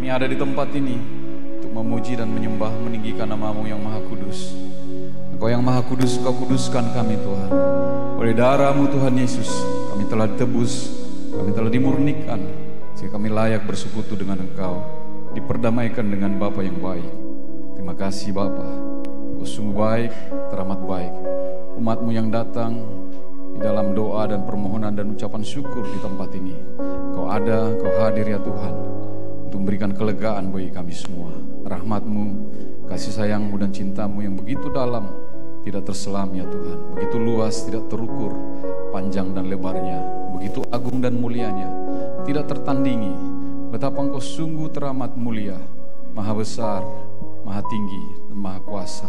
Kami ada di tempat ini untuk memuji dan menyembah, meninggikan nama-Mu yang Maha Kudus. Engkau yang Maha Kudus, Engkau kuduskan kami Tuhan. Oleh darah-Mu Tuhan Yesus, kami telah ditebus, kami telah dimurnikan, sehingga kami layak bersekutu dengan Engkau, diperdamaikan dengan Bapa yang baik. Terima kasih Bapa, Engkau sungguh baik, teramat baik. Umat-Mu yang datang di dalam doa dan permohonan dan ucapan syukur di tempat ini, Engkau ada, Engkau hadir ya Tuhan, untuk memberikan kelegaan bagi kami semua. Rahmat-Mu, kasih sayang-Mu dan cinta-Mu yang begitu dalam, tidak terselam ya Tuhan, begitu luas, tidak terukur panjang dan lebarnya, begitu agung dan mulianya, tidak tertandingi. Betapa Engkau sungguh teramat mulia, maha besar, maha tinggi, dan maha kuasa.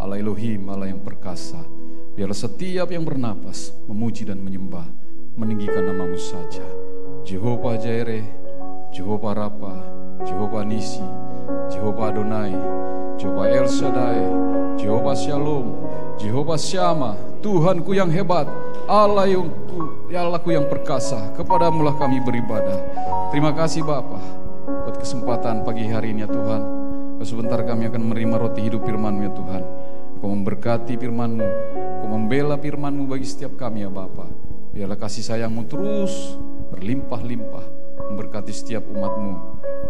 Allah Elohim, Allah yang perkasa. Biarlah setiap yang bernapas memuji dan menyembah, meninggikan nama-Mu saja. Jehovah Jireh, Jehovah Rafa, Jehovah Nisi, Jehovah Adonai, Jehovah El Shaddai, Jehovah Shalom, Jehovah Syama, Tuhanku yang hebat, Allahku yang perkasa. Kepadamu lah kami beribadah. Terima kasih Bapa buat kesempatan pagi hari ini ya Tuhan. Sebentar kami akan menerima roti hidup firman-Mu ya Tuhan. Engkau memberkati firman-Mu, Engkau membela firman-Mu bagi setiap kami ya Bapa. Biarlah kasih sayang-Mu terus berlimpah-limpah memberkati setiap umat-Mu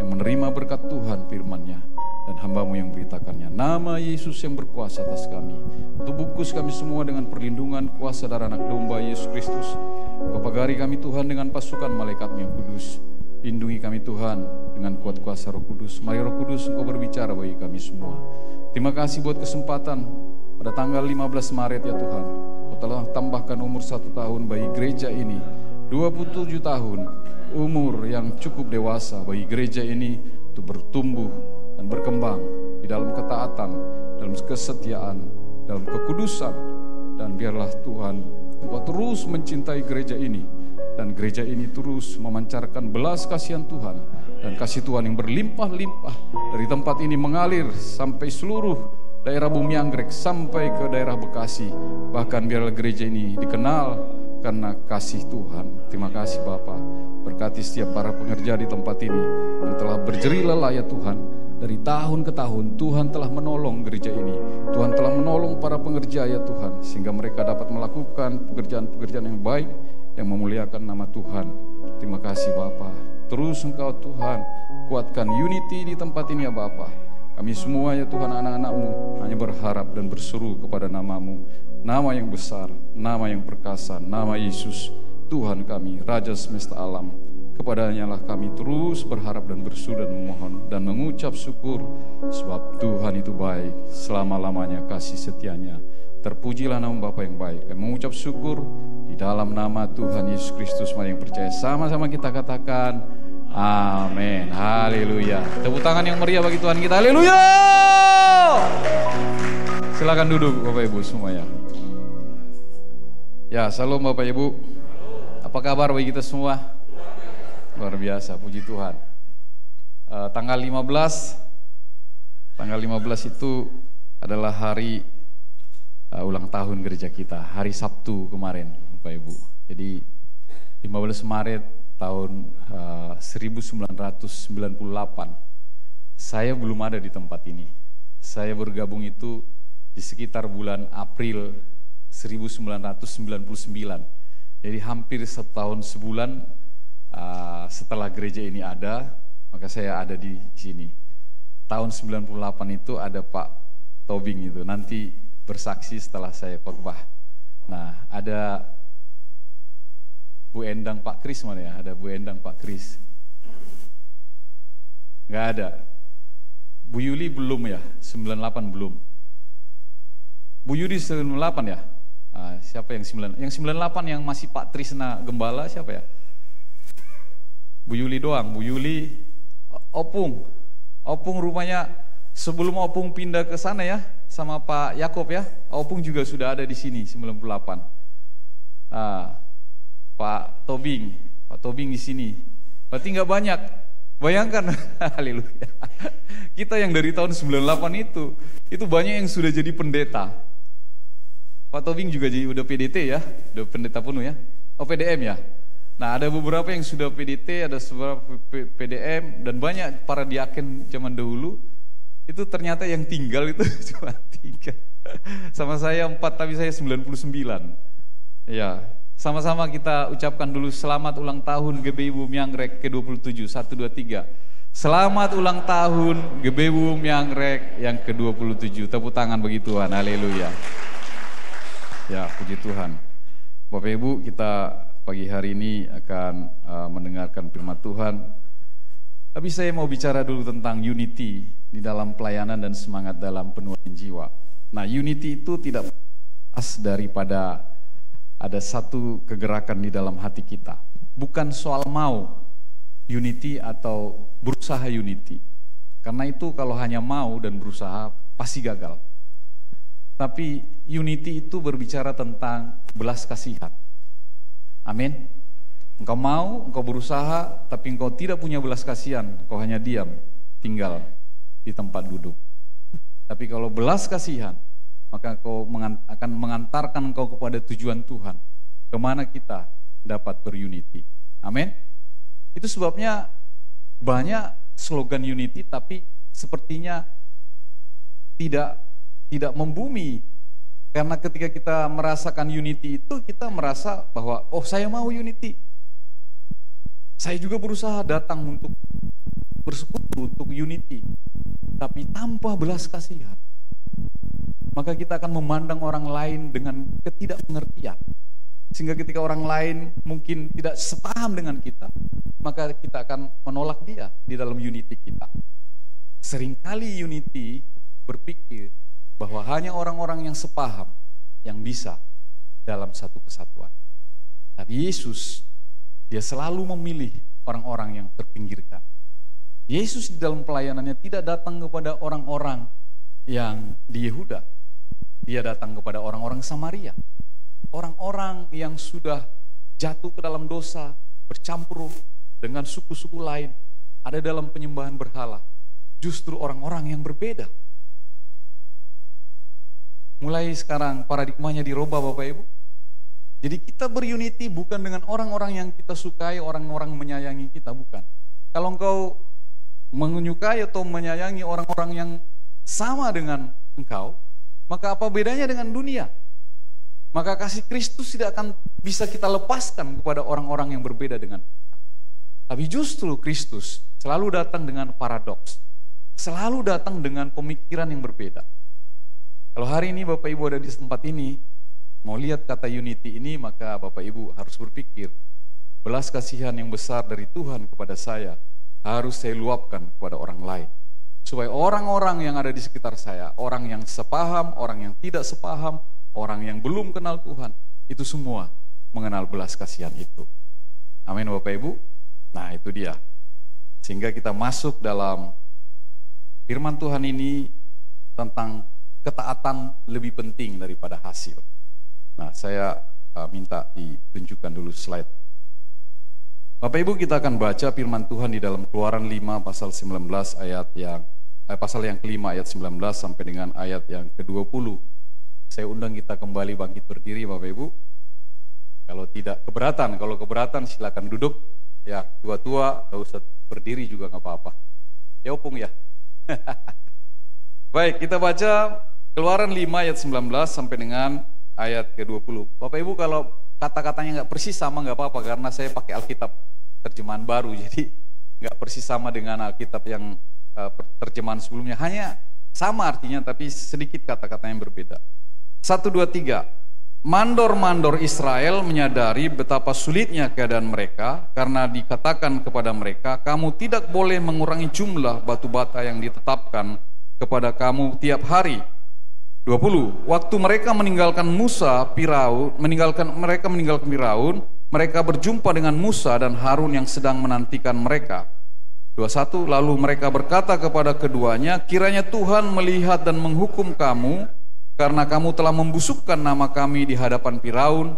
yang menerima berkat Tuhan firman-Nya dan hamba-Mu yang beritakannya. Nama Yesus yang berkuasa atas kami, untuk bungkus kami semua dengan perlindungan kuasa darah anak domba Yesus Kristus. Engkau pagari kami Tuhan dengan pasukan malaikat-Mu yang kudus. Lindungi kami Tuhan dengan kuat kuasa Roh Kudus. Mari Roh Kudus Engkau berbicara bagi kami semua. Terima kasih buat kesempatan pada tanggal 15 Maret ya Tuhan. Engkau telah tambahkan umur 1 tahun bagi gereja ini, 27 tahun umur yang cukup dewasa bagi gereja ini untuk bertumbuh dan berkembang di dalam ketaatan, dalam kesetiaan, dalam kekudusan. Dan biarlah Tuhan Engkau terus mencintai gereja ini, dan gereja ini terus memancarkan belas kasihan Tuhan dan kasih Tuhan yang berlimpah-limpah dari tempat ini mengalir sampai seluruh daerah Bumi Anggrek, sampai ke daerah Bekasi. Bahkan biarlah gereja ini dikenal karena kasih Tuhan. Terima kasih Bapa. Berkati setiap para pengerja di tempat ini yang telah berjerih lelah ya Tuhan. Dari tahun ke tahun Tuhan telah menolong gereja ini. Tuhan telah menolong para pengerja ya Tuhan, sehingga mereka dapat melakukan pekerjaan-pekerjaan yang baik yang memuliakan nama Tuhan. Terima kasih Bapa. Terus Engkau Tuhan kuatkan unity di tempat ini ya Bapa. Kami semua ya Tuhan anak-anak-Mu hanya berharap dan berseru kepada nama-Mu, nama yang besar, nama yang perkasa, nama Yesus Tuhan kami, Raja semesta alam. Kepadanya lah kami terus berharap dan berseru dan memohon dan mengucap syukur, sebab Tuhan itu baik, selama-lamanya kasih setianya. Terpujilah nama Bapa yang baik. Kami mengucap syukur di dalam nama Tuhan Yesus Kristus. Mari yang percaya sama-sama kita katakan amin. Haleluya. Tepuk tangan yang meriah bagi Tuhan kita. Haleluya. Silakan duduk Bapak Ibu semuanya. Ya, salam Bapak Ibu. Apa kabar bagi kita semua? Luar biasa, puji Tuhan. Tanggal 15 itu adalah hari ulang tahun gereja kita, hari Sabtu kemarin Bapak Ibu. Jadi 15 Maret tahun 1998. Saya belum ada di tempat ini. Saya bergabung itu di sekitar bulan April 1999. Jadi hampir setahun sebulan setelah gereja ini ada, maka saya ada di sini. Tahun 98 itu ada Pak Tobing itu, nanti bersaksi setelah saya khotbah. Nah, ada Bu Endang Pak Kris mana ya? Ada Bu Endang Pak Kris. Nggak ada. Bu Yuli belum ya? 98 belum. Bu Yuli 98 ya? Siapa yang 98? Yang 98 yang masih Pak Trisna Gembala siapa ya? Bu Yuli doang. Bu Yuli, Opung rumahnya sebelum Opung pindah ke sana ya, sama Pak Yakob ya. Opung juga sudah ada di sini 98. Pak Tobing di sini. Berarti nggak banyak. Bayangkan, haleluya. Kita yang dari tahun 98 itu banyak yang sudah jadi pendeta. Pak Tobing juga jadi udah PDT ya, udah pendeta penuh ya. Oh PDM ya. Nah, ada beberapa yang sudah PDT, ada beberapa PDM, dan banyak para diaken zaman dahulu. Itu ternyata yang tinggal itu cuma 3. Sama saya 4, tapi saya 99. Ya, sama-sama kita ucapkan dulu selamat ulang tahun GBIBU Miangrek ke-27. 1, 2, 3. Selamat ulang tahun GBIBU Miangrek yang ke-27. Tepuk tangan bagi Tuhan, haleluya. Ya, puji Tuhan. Bapak Ibu, kita pagi hari ini akan mendengarkan firman Tuhan. Tapi saya mau bicara dulu tentang unity di dalam pelayanan dan semangat dalam penuaian jiwa. Nah, unity itu tidak lepas daripada ada satu kegerakan di dalam hati kita. Bukan soal mau unity atau berusaha unity. Karena itu kalau hanya mau dan berusaha pasti gagal. Tapi unity itu berbicara tentang belas kasihan. Amin. Engkau mau, engkau berusaha, tapi engkau tidak punya belas kasihan, engkau hanya diam, tinggal di tempat duduk. Tapi kalau belas kasihan, maka engkau akan mengantarkan engkau kepada tujuan Tuhan, kemana kita dapat berunity. Amin. Itu sebabnya banyak slogan unity, tapi sepertinya tidak membumi. Karena ketika kita merasakan unity itu, kita merasa bahwa, oh saya mau unity. Saya juga berusaha datang untuk bersekutu, untuk unity. Tapi tanpa belas kasihan. Maka kita akan memandang orang lain dengan ketidakpengertian. Sehingga ketika orang lain mungkin tidak sepaham dengan kita, maka kita akan menolak dia di dalam unity kita. Seringkali unity berpikir bahwa hanya orang-orang yang sepaham yang bisa dalam satu kesatuan. Tapi Yesus, dia selalu memilih orang-orang yang terpinggirkan. Yesus di dalam pelayanannya tidak datang kepada orang-orang yang di Yehuda. Dia datang kepada orang-orang Samaria. Orang-orang yang sudah jatuh ke dalam dosa, bercampur dengan suku-suku lain, ada dalam penyembahan berhala. Justru orang-orang yang berbeda. Mulai sekarang paradigmanya dirubah Bapak Ibu. Jadi kita berunity bukan dengan orang-orang yang kita sukai, orang-orang menyayangi kita, bukan. Kalau engkau menyukai atau menyayangi orang-orang yang sama dengan engkau, maka apa bedanya dengan dunia? Maka kasih Kristus tidak akan bisa kita lepaskan kepada orang-orang yang berbeda dengan kita. Tapi justru Kristus selalu datang dengan paradoks, selalu datang dengan pemikiran yang berbeda. Kalau hari ini Bapak Ibu ada di tempat ini, mau lihat kata unity ini, maka Bapak Ibu harus berpikir, belas kasihan yang besar dari Tuhan kepada saya harus saya luapkan kepada orang lain. Supaya orang-orang yang ada di sekitar saya, orang yang sepaham, orang yang tidak sepaham, orang yang belum kenal Tuhan, itu semua mengenal belas kasihan itu. Amin Bapak Ibu. Nah itu dia. Sehingga kita masuk dalam firman Tuhan ini tentang ketaatan lebih penting daripada hasil. Nah, saya minta ditunjukkan dulu slide. Bapak Ibu, kita akan baca firman Tuhan di dalam Keluaran 5 pasal 19 ayat yang pasal yang kelima ayat 19 sampai dengan ayat yang ke-20. Saya undang kita kembali bangkit berdiri Bapak Ibu. Kalau tidak keberatan, kalau keberatan silakan duduk. Ya, tua-tua enggak usah berdiri juga enggak apa-apa. Ya opung ya. Baik, kita baca Keluaran 5 ayat 19 sampai dengan ayat ke-20. Bapak Ibu kalau kata-katanya nggak persis sama nggak apa-apa, karena saya pakai Alkitab terjemahan baru, jadi nggak persis sama dengan Alkitab yang terjemahan sebelumnya. Hanya sama artinya, tapi sedikit kata-kata yang berbeda. 1, 2, 3. Mandor-mandor Israel menyadari betapa sulitnya keadaan mereka, karena dikatakan kepada mereka, kamu tidak boleh mengurangi jumlah batu bata yang ditetapkan kepada kamu tiap hari. 20. Waktu mereka meninggalkan Firaun, mereka berjumpa dengan Musa dan Harun yang sedang menantikan mereka. 21. Lalu mereka berkata kepada keduanya, kiranya Tuhan melihat dan menghukum kamu, karena kamu telah membusukkan nama kami di hadapan Firaun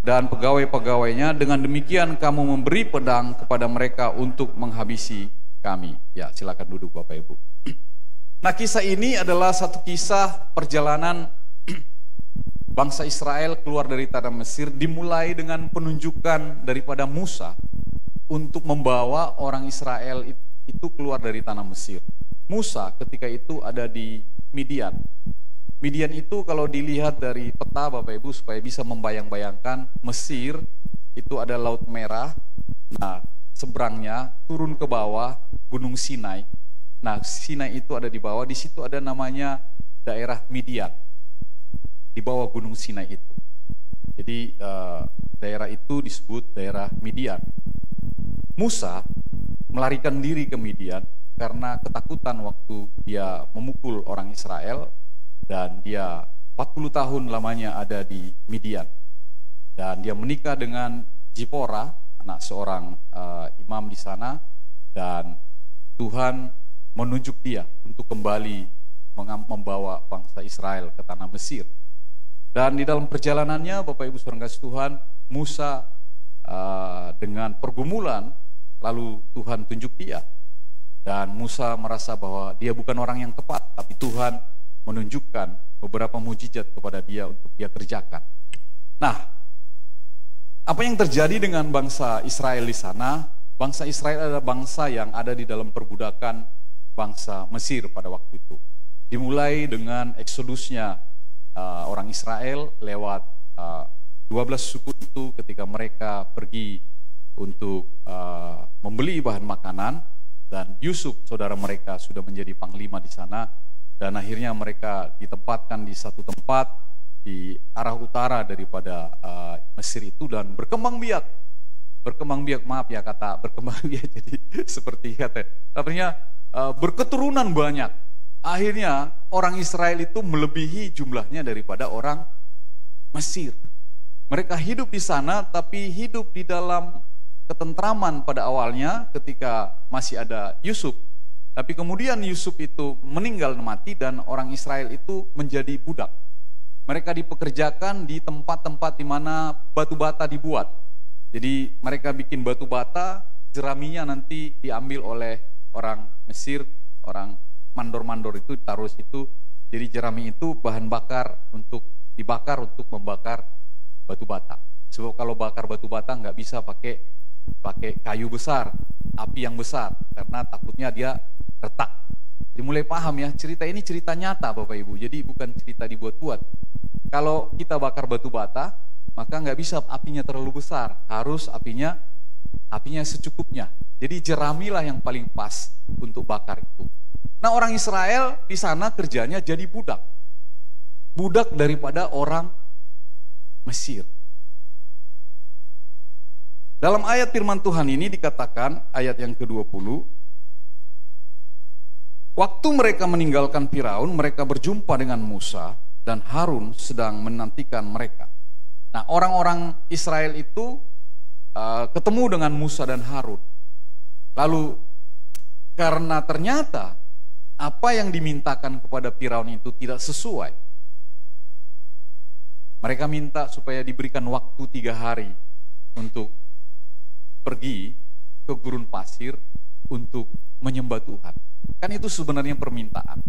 dan pegawai-pegawainya. Dengan demikian kamu memberi pedang kepada mereka untuk menghabisi kami. Ya, silakan duduk Bapak Ibu. Nah, kisah ini adalah satu kisah perjalanan bangsa Israel keluar dari tanah Mesir dimulai dengan penunjukan daripada Musa untuk membawa orang Israel itu keluar dari tanah Mesir. Musa ketika itu ada di Midian. Midian itu kalau dilihat dari peta Bapak Ibu supaya bisa membayang-bayangkan, Mesir itu ada Laut Merah. Nah, seberangnya turun ke bawah Gunung Sinai. Nah, Sinai itu ada di bawah, di situ ada namanya daerah Midian. Di bawah Gunung Sinai itu. Jadi daerah itu disebut daerah Midian. Musa melarikan diri ke Midian karena ketakutan waktu dia memukul orang Israel, dan dia 40 tahun lamanya ada di Midian. Dan dia menikah dengan Zipora, anak seorang imam di sana, dan Tuhan menunjuk dia untuk kembali membawa bangsa Israel ke tanah Mesir. Dan di dalam perjalanannya, Bapak Ibu saudara kasih Tuhan, Musa dengan pergumulan, lalu Tuhan tunjuk dia. Dan Musa merasa bahwa dia bukan orang yang tepat, tapi Tuhan menunjukkan beberapa mujizat kepada dia untuk dia kerjakan. Nah, apa yang terjadi dengan bangsa Israel di sana? Bangsa Israel adalah bangsa yang ada di dalam perbudakan bangsa Mesir pada waktu itu. Dimulai dengan eksodusnya orang Israel lewat 12 suku itu ketika mereka pergi untuk membeli bahan makanan, dan Yusuf saudara mereka sudah menjadi panglima di sana, dan akhirnya mereka ditempatkan di satu tempat di arah utara daripada Mesir itu, dan berkembang biak, maaf ya kata berkembang biak jadi seperti kata, artinya berketurunan banyak. Akhirnya orang Israel itu melebihi jumlahnya daripada orang Mesir. Mereka hidup di sana, tapi hidup di dalam ketentraman pada awalnya ketika masih ada Yusuf. Tapi kemudian Yusuf itu meninggal mati, dan orang Israel itu menjadi budak. Mereka dipekerjakan di tempat-tempat di mana batu bata dibuat. Jadi mereka bikin batu bata, jeraminya nanti diambil oleh orang Mesir, orang mandor-mandor itu taruh situ. Jadi jerami itu bahan bakar untuk dibakar untuk membakar batu bata. Sebab kalau bakar batu bata nggak bisa pakai kayu besar, api yang besar, karena takutnya dia retak. Dimulai paham ya, cerita ini cerita nyata Bapak Ibu, jadi bukan cerita dibuat-buat. Kalau kita bakar batu bata, maka nggak bisa apinya terlalu besar, harus apinya secukupnya. Jadi jeramilah yang paling pas untuk bakar itu. Nah, orang Israel di sana kerjanya jadi budak daripada orang Mesir. Dalam ayat firman Tuhan ini dikatakan, ayat yang ke-20, waktu mereka meninggalkan Firaun, mereka berjumpa dengan Musa, dan Harun sedang menantikan mereka. Nah, orang-orang Israel itu ketemu dengan Musa dan Harun. Lalu karena ternyata apa yang dimintakan kepada Firaun itu tidak sesuai, mereka minta supaya diberikan waktu 3 hari untuk pergi ke gurun pasir untuk menyembah Tuhan. Kan itu sebenarnya permintaan.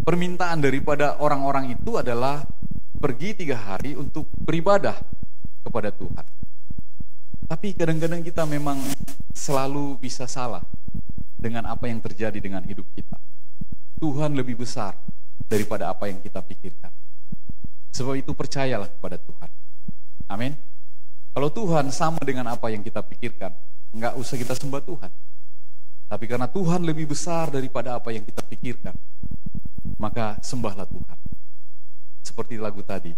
Permintaan daripada orang-orang itu adalah pergi 3 hari untuk beribadah kepada Tuhan. Tapi kadang-kadang kita memang selalu bisa salah dengan apa yang terjadi dengan hidup kita. Tuhan lebih besar daripada apa yang kita pikirkan. Sebab itu percayalah kepada Tuhan. Amin. Kalau Tuhan sama dengan apa yang kita pikirkan, nggak usah kita sembah Tuhan. Tapi karena Tuhan lebih besar daripada apa yang kita pikirkan, maka sembahlah Tuhan. Seperti lagu tadi.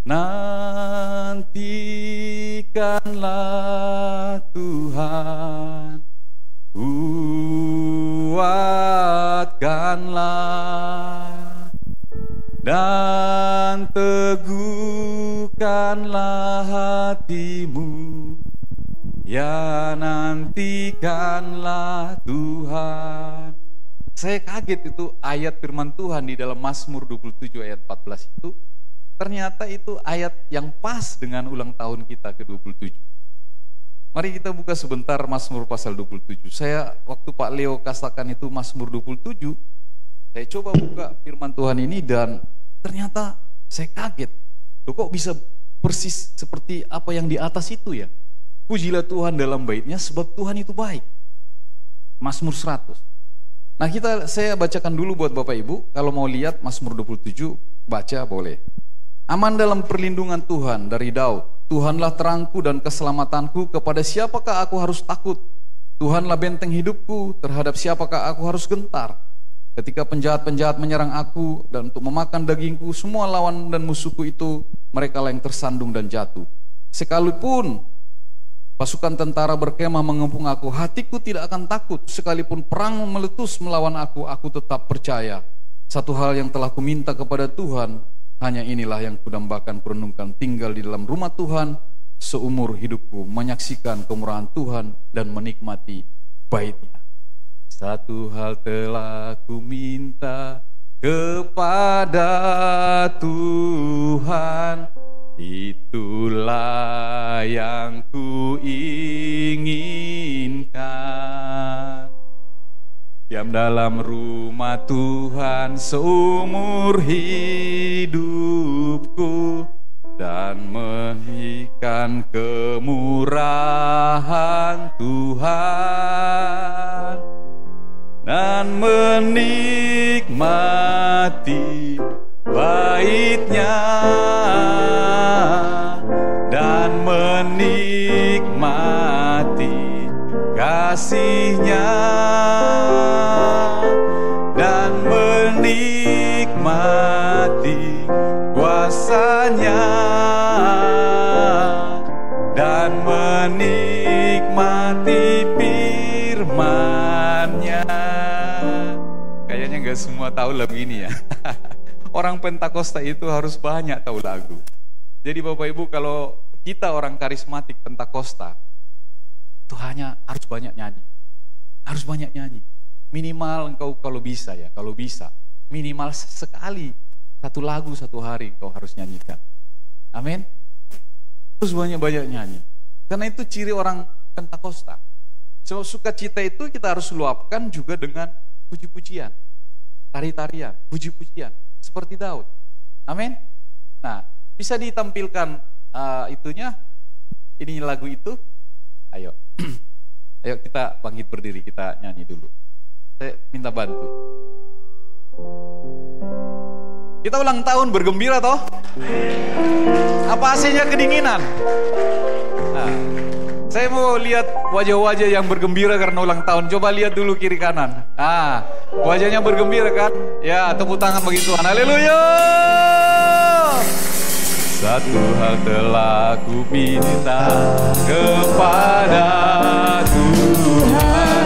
Nantikanlah Tuhan, kuatkanlah, dan teguhkanlah hatimu, ya nantikanlah Tuhan. Saya kaget itu ayat firman Tuhan di dalam Mazmur 27 ayat 14 itu, ternyata itu ayat yang pas dengan ulang tahun kita ke-27. Mari kita buka sebentar Mazmur pasal 27. Saya waktu Pak Leo katakan itu Mazmur 27, saya coba buka firman Tuhan ini dan ternyata saya kaget. Loh, kok bisa persis seperti apa yang di atas itu ya? Pujilah Tuhan dalam baitnya sebab Tuhan itu baik. Mazmur 100. Nah, saya bacakan dulu buat Bapak Ibu. Kalau mau lihat Mazmur 27, baca boleh. Aman dalam perlindungan Tuhan dari Daud. Tuhanlah terangku dan keselamatanku, kepada siapakah aku harus takut? Tuhanlah benteng hidupku, terhadap siapakah aku harus gentar? Ketika penjahat-penjahat menyerang aku dan untuk memakan dagingku, semua lawan dan musuhku itu, mereka yang tersandung dan jatuh. Sekalipun pasukan tentara berkemah mengepung aku, hatiku tidak akan takut. Sekalipun perang meletus melawan aku tetap percaya. Satu hal yang telah kuminta kepada Tuhan, hanya inilah yang kudambakan, kurenungkan, tinggal di dalam rumah Tuhan seumur hidupku, menyaksikan kemurahan Tuhan dan menikmati bait-Nya. Satu hal telah kuminta kepada Tuhan, itulah yang kuinginkan. Diam dalam rumah Tuhan seumur hidupku dan menyaksikan kemurahan Tuhan dan menikmati bait-Nya dan menikmati kasih-Nya dan menikmati kuasa-Nya dan menikmati firman-Nya. Kayaknya gak semua tahu lagu ini ya. Orang Pentakosta itu harus banyak tahu lagu. Jadi Bapak Ibu, kalau kita orang karismatik Pentakosta itu hanya harus banyak nyanyi. Harus banyak nyanyi. Minimal engkau kalau bisa ya, kalau bisa minimal sekali satu lagu satu hari kau harus nyanyikan. Amin. Terus banyak-banyak nyanyi. Karena itu ciri orang Pentakosta. So, sukacita itu kita harus luapkan juga dengan puji-pujian, tari-tarian, puji-pujian seperti Daud. Amin. Nah, bisa ditampilkan itunya, ini lagu itu. Ayo, ayo kita bangkit berdiri, kita nyanyi dulu. Saya minta bantu. Kita ulang tahun bergembira toh? Apa hasilnya kedinginan? Nah, saya mau lihat wajah-wajah yang bergembira karena ulang tahun. Coba lihat dulu kiri kanan. Ah, wajahnya bergembira kan? Ya, tepuk tangan bagi Tuhan. Haleluya! Satu hal telah ku minta kepada Tuhan,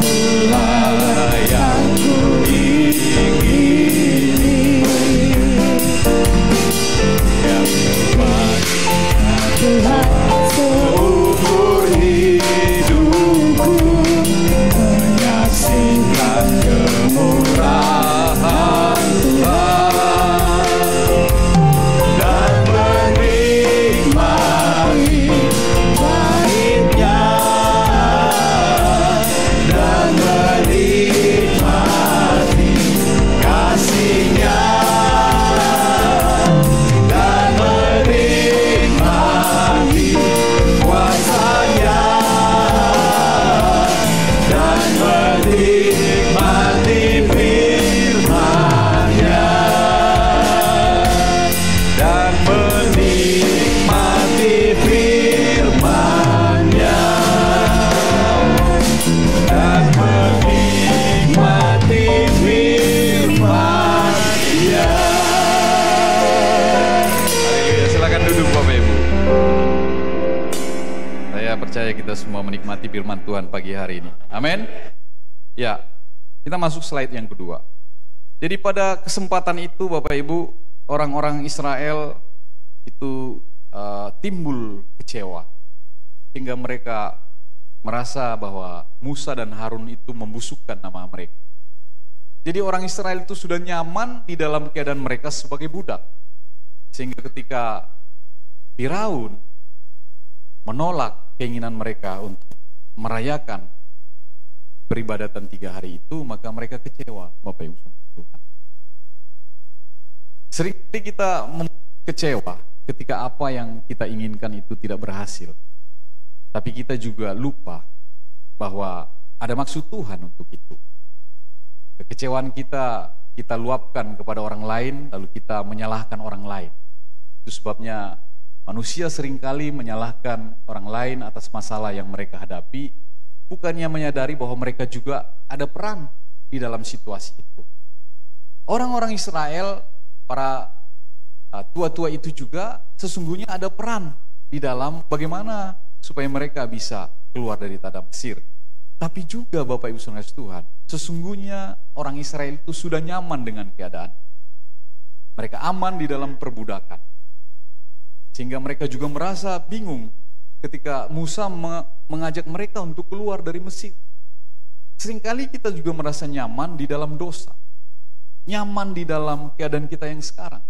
itulah yang ku ingini, yang Tuhan seumur hidupku, menyaksikan kemurahan Tuhan dan menikmati bait-Nya dan menikmati kasih-Nya dan menikmati kuasa-Nya dan menikmati firman-Nya dan menikmati firman-Nya dan menikmati firman-Nya. Haleluya, silakan duduk Bapak Ibu. Saya percaya kita semua menikmati firman Tuhan pagi hari ini. Amin. Ya, kita masuk slide yang kedua. Jadi pada kesempatan itu Bapak Ibu, orang-orang Israel itu timbul kecewa hingga mereka merasa bahwa Musa dan Harun itu membusukkan nama mereka. Jadi orang Israel itu sudah nyaman di dalam keadaan mereka sebagai budak, sehingga ketika Firaun menolak keinginan mereka untuk merayakan peribadatan 3 hari itu, maka mereka kecewa Bapak Ibu Tuhan. Seringkali kita kecewa ketika apa yang kita inginkan itu tidak berhasil. Tapi kita juga lupa bahwa ada maksud Tuhan untuk itu. Kekecewaan kita luapkan kepada orang lain, lalu kita menyalahkan orang lain. Itu sebabnya manusia seringkali menyalahkan orang lain atas masalah yang mereka hadapi, bukannya menyadari bahwa mereka juga ada peran di dalam situasi itu. Orang-orang Israel, para tua-tua itu juga sesungguhnya ada peran di dalam bagaimana supaya mereka bisa keluar dari tanah Mesir. Tapi juga Bapak Ibu Saudara Tuhan, sesungguhnya orang Israel itu sudah nyaman dengan keadaan. Mereka aman di dalam perbudakan. Sehingga mereka juga merasa bingung ketika Musa mengajak mereka untuk keluar dari Mesir. Seringkali kita juga merasa nyaman di dalam dosa. Nyaman di dalam keadaan kita yang sekarang.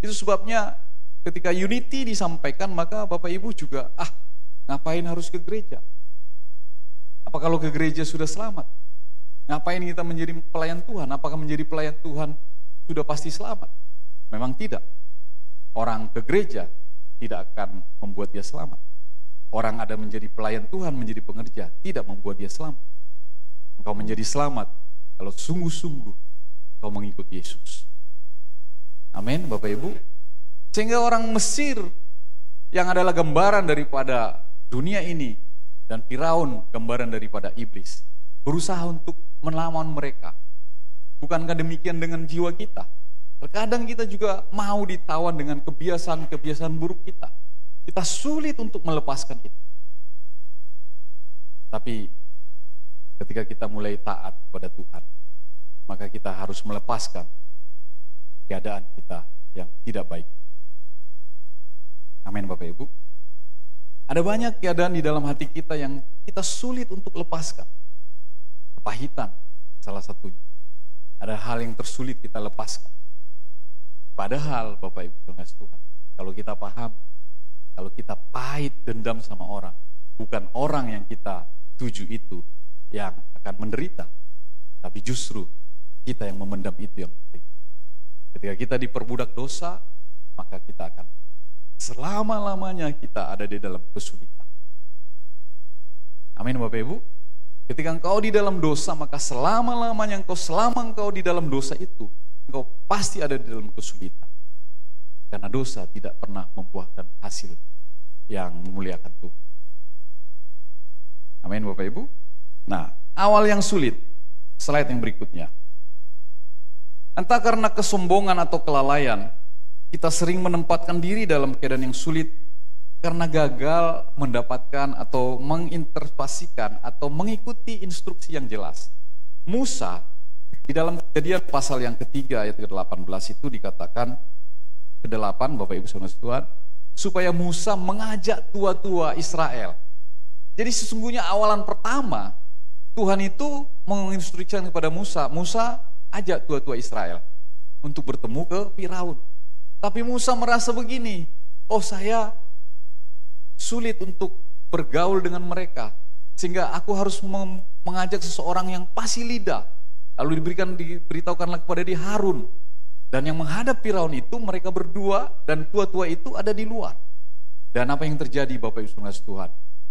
Itu sebabnya ketika unity disampaikan, maka Bapak Ibu juga, ngapain harus ke gereja? Apa kalau ke gereja sudah selamat? Ngapain kita menjadi pelayan Tuhan? Apakah menjadi pelayan Tuhan sudah pasti selamat? Memang tidak. Orang ke gereja tidak akan membuat dia selamat. Orang ada menjadi pelayan Tuhan, menjadi pengerja, tidak membuat dia selamat. Engkau menjadi selamat kalau sungguh-sungguh kau mengikuti Yesus. Amin, Bapak Ibu. Sehingga orang Mesir yang adalah gambaran daripada dunia ini, dan Firaun gambaran daripada iblis, berusaha untuk melawan mereka. Bukankah demikian dengan jiwa kita? Terkadang kita juga mau ditawan dengan kebiasaan-kebiasaan buruk kita. Kita sulit untuk melepaskan itu. Tapi ketika kita mulai taat kepada Tuhan, maka kita harus melepaskan keadaan kita yang tidak baik. Amin, Bapak Ibu. Ada banyak keadaan di dalam hati kita yang kita sulit untuk lepaskan. Kepahitan salah satunya. Ada hal yang tersulit kita lepaskan. Padahal Bapak Ibu Saudara Tuhan, kalau kita paham, kalau kita pahit dendam sama orang, bukan orang yang kita tuju itu yang akan menderita, tapi justru kita yang memendam itu yang menderita. Ketika kita diperbudak dosa, maka kita akan selama-lamanya kita ada di dalam kesulitan. Amin, Bapak Ibu. Ketika engkau di dalam dosa, maka selama-lamanya selama engkau di dalam dosa itu, engkau pasti ada di dalam kesulitan. Karena dosa tidak pernah membuahkan hasil yang memuliakan Tuhan. Amin, Bapak Ibu. Nah, awal yang sulit, slide yang berikutnya. Entah karena kesombongan atau kelalaian, kita sering menempatkan diri dalam keadaan yang sulit karena gagal mendapatkan atau menginterpretasikan atau mengikuti instruksi yang jelas. Musa di dalam Kejadian pasal yang ketiga ayat ke-18 itu dikatakan ke-8, Bapak Ibu Saudara Tuhan, supaya Musa mengajak tua-tua Israel. Jadi sesungguhnya awalan pertama Tuhan itu menginstruksikan kepada Musa, ajak tua-tua Israel untuk bertemu ke Firaun. Tapi Musa merasa begini, saya sulit untuk bergaul dengan mereka, sehingga aku harus mengajak seseorang yang fasih lidah. Lalu diberitahukanlah kepada dia Harun. Dan yang menghadap Firaun itu mereka berdua dan tua-tua itu ada di luar. Dan apa yang terjadi Bapak Ibu Saudara Tuhan?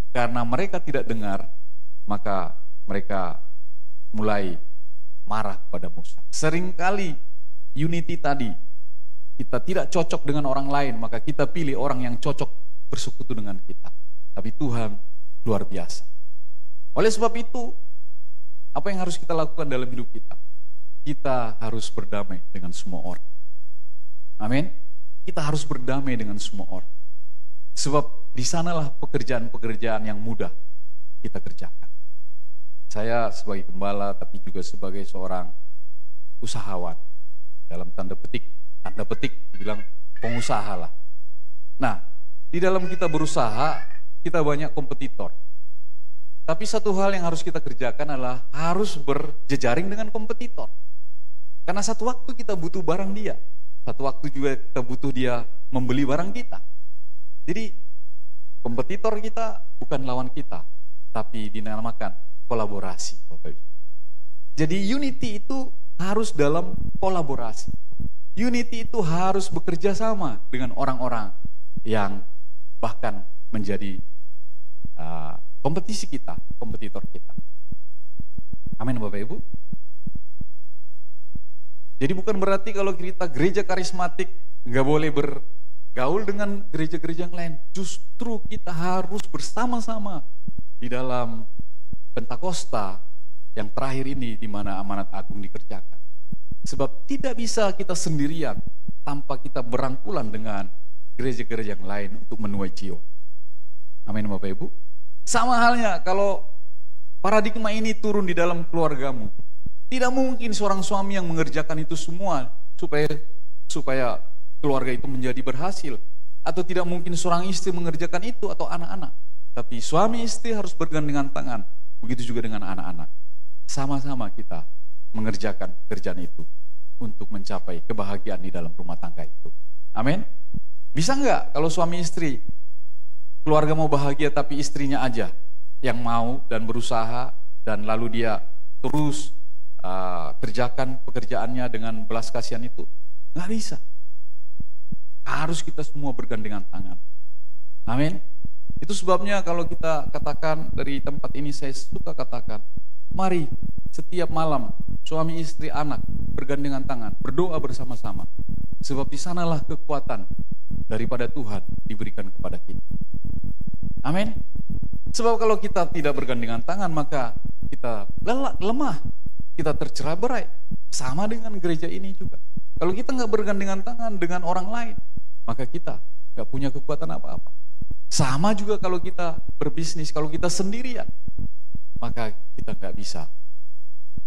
Karena mereka tidak dengar, maka mereka mulai marah kepada Musa. Seringkali unity tadi, kita tidak cocok dengan orang lain, maka kita pilih orang yang cocok bersekutu dengan kita. Tapi Tuhan luar biasa. Oleh sebab itu, apa yang harus kita lakukan dalam hidup kita? Kita harus berdamai dengan semua orang. Amin. Kita harus berdamai dengan semua orang. Sebab di sanalah pekerjaan-pekerjaan yang mudah kita kerjakan. Saya sebagai gembala, tapi juga sebagai seorang usahawan, dalam tanda petik bilang pengusaha lah. Nah, di dalam kita berusaha, kita banyak kompetitor. Tapi satu hal yang harus kita kerjakan adalah harus berjejaring dengan kompetitor. Karena satu waktu kita butuh barang dia, satu waktu juga kita butuh dia membeli barang kita. Jadi kompetitor kita bukan lawan kita, tapi dinamakan kolaborasi, Bapak Ibu. Jadi unity itu harus dalam kolaborasi. Unity itu harus bekerja sama dengan orang-orang yang bahkan menjadi kompetisi kita, kompetitor kita. Amin Bapak Ibu. Jadi bukan berarti kalau kita gereja karismatik nggak boleh bergaul dengan gereja-gereja yang lain. Justru kita harus bersama-sama di dalam Pentakosta yang terakhir ini di mana amanat agung dikerjakan. Sebab tidak bisa kita sendirian tanpa kita berangkulan dengan gereja-gereja yang lain untuk menuai jiwa. Amin Bapak Ibu. Sama halnya kalau paradigma ini turun di dalam keluargamu. Tidak mungkin seorang suami yang mengerjakan itu semua supaya keluarga itu menjadi berhasil. Atau tidak mungkin seorang istri mengerjakan itu atau anak-anak. Tapi suami istri harus bergandengan tangan. Begitu juga dengan anak-anak. Sama-sama kita mengerjakan kerjaan itu untuk mencapai kebahagiaan di dalam rumah tangga itu. Amin. Bisa enggak kalau suami istri keluarga mau bahagia tapi istrinya aja yang mau dan berusaha dan lalu dia terus kerjakan pekerjaannya dengan belas kasihan itu? Nggak bisa. Harus kita semua bergandengan tangan. Amin. Itu sebabnya kalau kita katakan dari tempat ini, saya suka katakan, mari setiap malam suami istri anak bergandengan tangan, berdoa bersama-sama. Sebab di sanalah kekuatan daripada Tuhan diberikan kepada kita. Amin. Sebab kalau kita tidak bergandengan tangan, maka kita lemah, kita tercerai-berai. Sama dengan gereja ini juga. Kalau kita nggak bergandengan tangan dengan orang lain, maka kita nggak punya kekuatan apa-apa. Sama juga kalau kita berbisnis, kalau kita sendirian, maka kita nggak bisa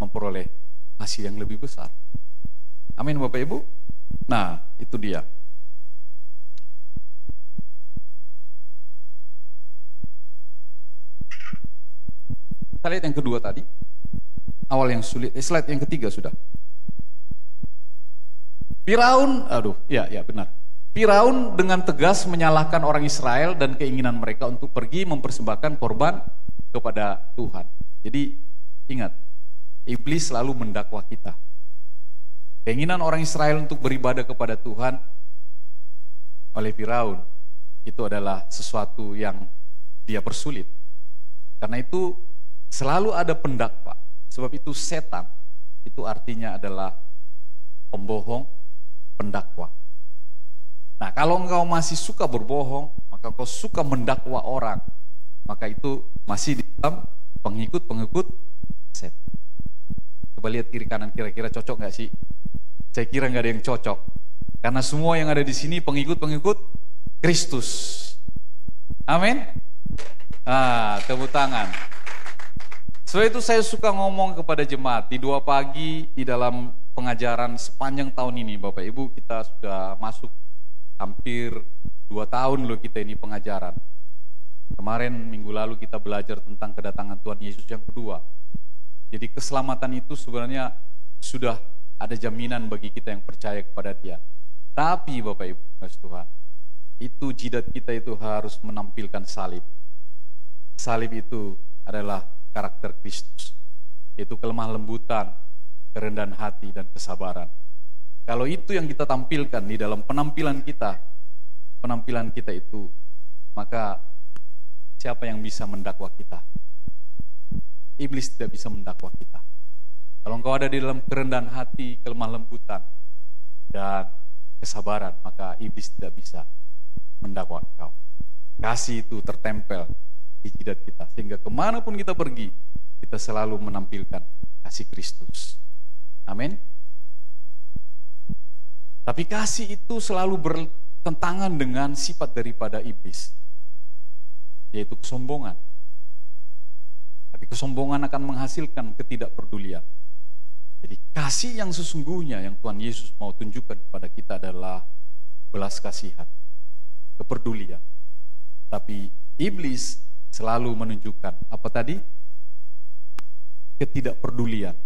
memperoleh hasil yang lebih besar. Amin Bapak Ibu. Nah, itu dia. Kita lihat yang kedua tadi. Awal yang sulit, slide yang ketiga sudah. Firaun, benar. Firaun dengan tegas menyalahkan orang Israel dan keinginan mereka untuk pergi mempersembahkan korban kepada Tuhan. Jadi ingat, iblis selalu mendakwa kita. Keinginan orang Israel untuk beribadah kepada Tuhan oleh Firaun itu adalah sesuatu yang dia persulit. Karena itu selalu ada pendakwa. Sebab itu setan, itu artinya adalah pembohong, pendakwa. Nah, kalau engkau masih suka berbohong, maka engkau suka mendakwa orang, maka itu masih di dalam pengikut-pengikut setan. Coba lihat kiri kanan, kira-kira cocok gak sih? Saya kira gak ada yang cocok. Karena semua yang ada di sini pengikut-pengikut Kristus. Amin. Tepuk tangan. Sebab itu saya suka ngomong kepada jemaat di 2 pagi di dalam pengajaran sepanjang tahun ini. Bapak Ibu, kita sudah masuk hampir 2 tahun loh kita ini pengajaran. Kemarin minggu lalu kita belajar tentang kedatangan Tuhan Yesus yang kedua. Jadi keselamatan itu sebenarnya sudah ada jaminan bagi kita yang percaya kepada Dia. Tapi Bapak Ibu, Tuhan, itu jidat kita itu harus menampilkan salib. Salib itu adalah karakter Kristus, yaitu kelemah lembutan, kerendahan hati, dan kesabaran. Kalau itu yang kita tampilkan di dalam penampilan kita itu, maka siapa yang bisa mendakwa kita? Iblis tidak bisa mendakwa kita. Kalau engkau ada di dalam kerendahan hati, kelemah lembutan, dan kesabaran, maka iblis tidak bisa mendakwa engkau. Kasih itu tertempel di jidat kita, sehingga kemanapun kita pergi, kita selalu menampilkan kasih Kristus. Amin. Tapi kasih itu selalu bertentangan dengan sifat daripada iblis, yaitu kesombongan. Tapi kesombongan akan menghasilkan ketidakpedulian. Jadi kasih yang sesungguhnya yang Tuhan Yesus mau tunjukkan kepada kita adalah belas kasihan, kepedulian. Tapi iblis selalu menunjukkan apa tadi? Ketidakpedulian.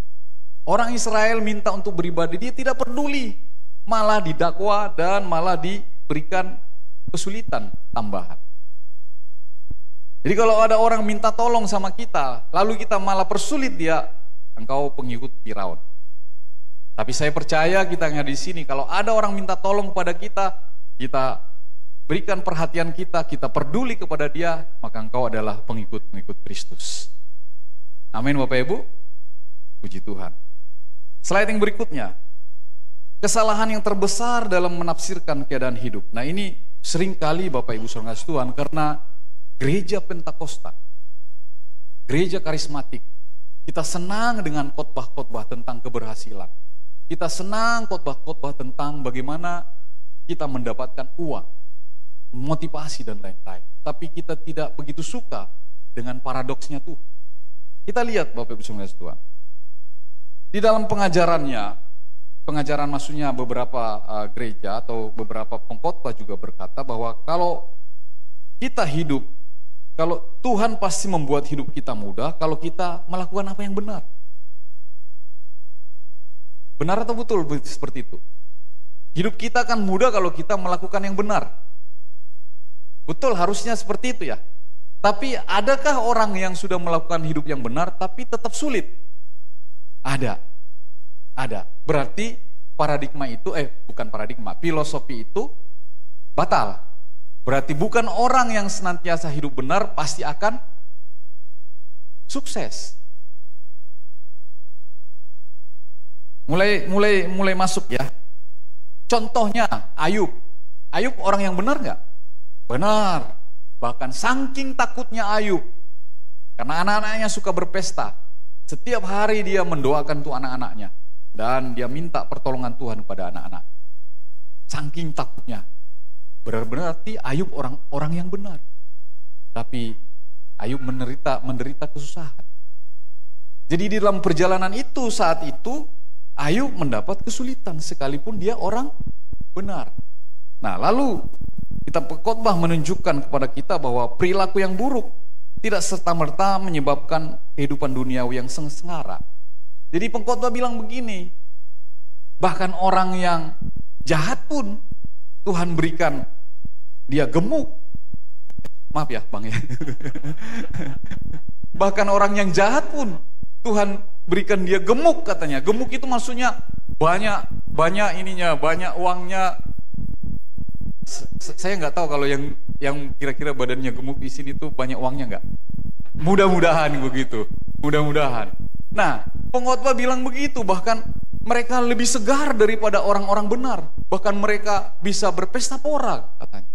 Orang Israel minta untuk beribadah, dia tidak peduli, malah didakwa dan malah diberikan kesulitan tambahan. Jadi kalau ada orang minta tolong sama kita, lalu kita malah persulit dia, engkau pengikut Firaun. Tapi saya percaya kita yang ada di sini, kalau ada orang minta tolong kepada kita, kita berikan perhatian kita peduli kepada dia, maka engkau adalah pengikut-pengikut Kristus. Amin Bapak Ibu. Puji Tuhan. Slide yang berikutnya. Kesalahan yang terbesar dalam menafsirkan keadaan hidup. Nah ini seringkali Bapak Ibu saudara Tuhan, karena gereja Pentakosta, gereja karismatik, kita senang dengan khotbah-khotbah tentang keberhasilan. Kita senang khotbah-khotbah tentang bagaimana kita mendapatkan uang, motivasi dan lain-lain. Tapi kita tidak begitu suka dengan paradoksnya Tuhan. Kita lihat Bapak Ibu saudara Tuhan. Di dalam pengajaran maksudnya beberapa gereja atau beberapa pengkhotbah juga berkata bahwa kalau kita hidup, kalau Tuhan pasti membuat hidup kita mudah kalau kita melakukan apa yang benar. Benar atau betul seperti itu? Hidup kita akan mudah kalau kita melakukan yang benar. Betul, harusnya seperti itu ya. Tapi adakah orang yang sudah melakukan hidup yang benar tapi tetap sulit? Ada. Berarti paradigma itu, bukan paradigma, filosofi itu batal. Berarti bukan orang yang senantiasa hidup benar pasti akan sukses. Mulai masuk ya. Contohnya Ayub orang yang benar nggak? Benar. Bahkan saking takutnya Ayub, karena anak-anaknya suka berpesta, setiap hari dia mendoakan tuh anak-anaknya dan dia minta pertolongan Tuhan kepada anak-anak. Saking takutnya. Berarti Ayub orang yang benar. Tapi Ayub menderita kesusahan. Jadi di dalam perjalanan itu, saat itu Ayub mendapat kesulitan sekalipun dia orang benar. Nah, lalu kita pengkhotbah menunjukkan kepada kita bahwa perilaku yang buruk tidak serta-merta menyebabkan kehidupan duniawi yang sengsara. Jadi pengkhotbah bilang begini, bahkan orang yang jahat pun Tuhan berikan dia gemuk. Maaf ya Bang ya. Bahkan orang yang jahat pun Tuhan berikan dia gemuk katanya. Gemuk itu maksudnya banyak ininya, banyak uangnya. Saya nggak tahu kalau yang kira-kira badannya gemuk di sini tuh banyak uangnya nggak? Mudah-mudahan begitu. Mudah-mudahan. Nah, pengkhotbah bilang begitu, bahkan mereka lebih segar daripada orang-orang benar. Bahkan mereka bisa berpesta pora katanya.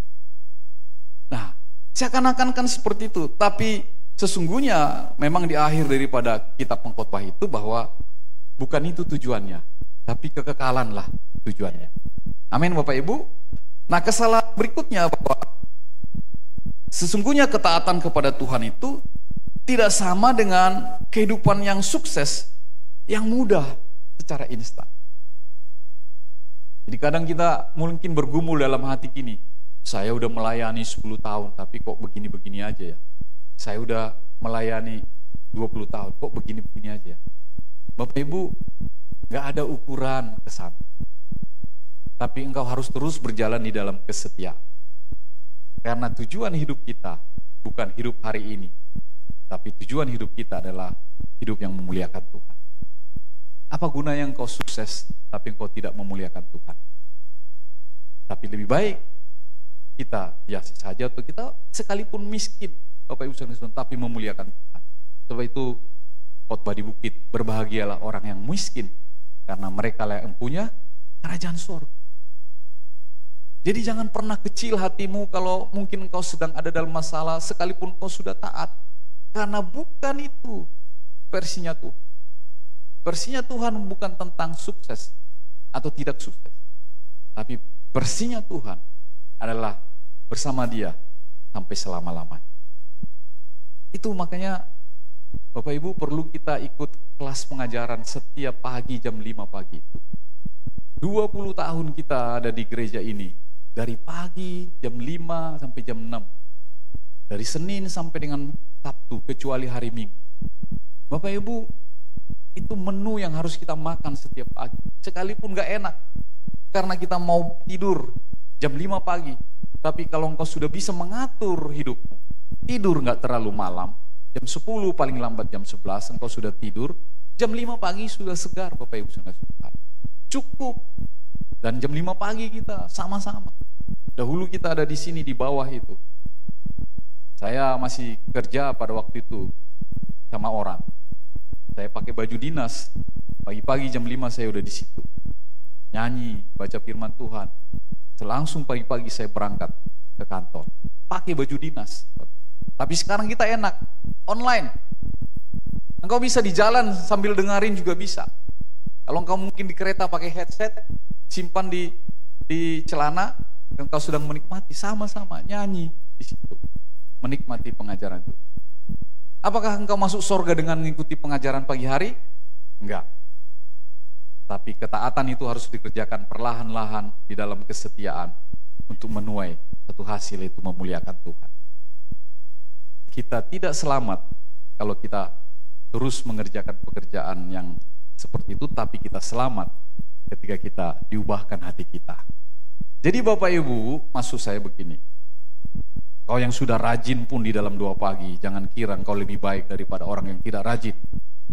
Nah, seakan-akan kan seperti itu. Tapi sesungguhnya memang di akhir daripada kitab pengkhotbah itu bahwa bukan itu tujuannya, tapi kekekalan lah tujuannya. Amin Bapak Ibu. Nah, kesalahan berikutnya bahwa sesungguhnya ketaatan kepada Tuhan itu tidak sama dengan kehidupan yang sukses, yang mudah secara instan. Jadi kadang kita mungkin bergumul dalam hati gini, saya udah melayani 10 tahun tapi kok begini-begini aja ya. Saya udah melayani 20 tahun kok begini-begini aja ya. Bapak Ibu, gak ada ukuran kesana. Tapi engkau harus terus berjalan di dalam kesetiaan. Karena tujuan hidup kita bukan hidup hari ini, tapi tujuan hidup kita adalah hidup yang memuliakan Tuhan. Apa gunanya engkau sukses tapi engkau tidak memuliakan Tuhan? Tapi lebih baik kita biasa saja atau kita sekalipun miskin, Bapak Ibu saudara, tapi memuliakan Tuhan. Sebab itu khotbah di bukit, berbahagialah orang yang miskin karena mereka lah yang punya kerajaan surga. Jadi jangan pernah kecil hatimu kalau mungkin engkau sedang ada dalam masalah sekalipun engkau sudah taat. Karena bukan itu versinya Tuhan. Versinya Tuhan bukan tentang sukses atau tidak sukses. Tapi versinya Tuhan adalah bersama Dia sampai selama-lamanya. Itu makanya Bapak Ibu perlu kita ikut kelas pengajaran setiap pagi jam 5 pagi itu. 20 tahun kita ada di gereja ini. Dari pagi jam 5 sampai jam 6. Dari Senin sampai dengan Sabtu, kecuali hari Minggu. Bapak Ibu, itu menu yang harus kita makan setiap pagi. Sekalipun gak enak, karena kita mau tidur jam 5 pagi. Tapi kalau engkau sudah bisa mengatur hidupmu, tidur gak terlalu malam, jam 10 paling lambat jam 11 engkau sudah tidur, jam 5 pagi sudah segar Bapak Ibu saudara. Cukup. Dan jam 5 pagi kita sama-sama. Dahulu kita ada di sini di bawah itu. Saya masih kerja pada waktu itu sama orang. Saya pakai baju dinas. Pagi-pagi jam 5 saya udah di situ. Nyanyi, baca firman Tuhan. Langsung pagi-pagi saya berangkat ke kantor. Pakai baju dinas. Tapi sekarang kita enak, online. Engkau bisa di jalan sambil dengerin juga bisa. Kalau engkau mungkin di kereta pakai headset, simpan di celana, engkau sedang menikmati, sama-sama nyanyi di situ. Menikmati pengajaran itu. Apakah engkau masuk surga dengan mengikuti pengajaran pagi hari? Enggak. Tapi ketaatan itu harus dikerjakan perlahan-lahan di dalam kesetiaan untuk menuai satu hasil, itu memuliakan Tuhan. Kita tidak selamat kalau kita terus mengerjakan pekerjaan yang seperti itu, tapi kita selamat ketika kita diubahkan hati kita. Jadi Bapak Ibu, maksud saya begini, kau yang sudah rajin pun di dalam doa pagi, jangan kira engkau lebih baik daripada orang yang tidak rajin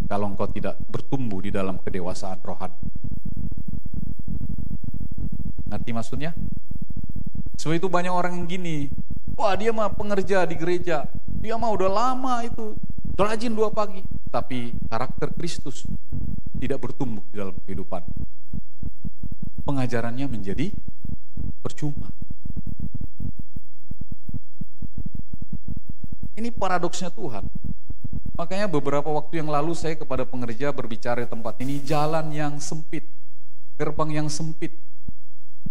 kalau engkau tidak bertumbuh di dalam kedewasaan rohani. Ngerti maksudnya? Sebab itu banyak orang yang gini, wah dia mah pengerja di gereja, dia mah udah lama itu rajin doa pagi, tapi karakter Kristus tidak bertumbuh di dalam kehidupan. Pengajarannya menjadi percuma. Ini paradoksnya Tuhan. Makanya beberapa waktu yang lalu saya kepada pengerja berbicara di tempat ini, jalan yang sempit, gerbang yang sempit.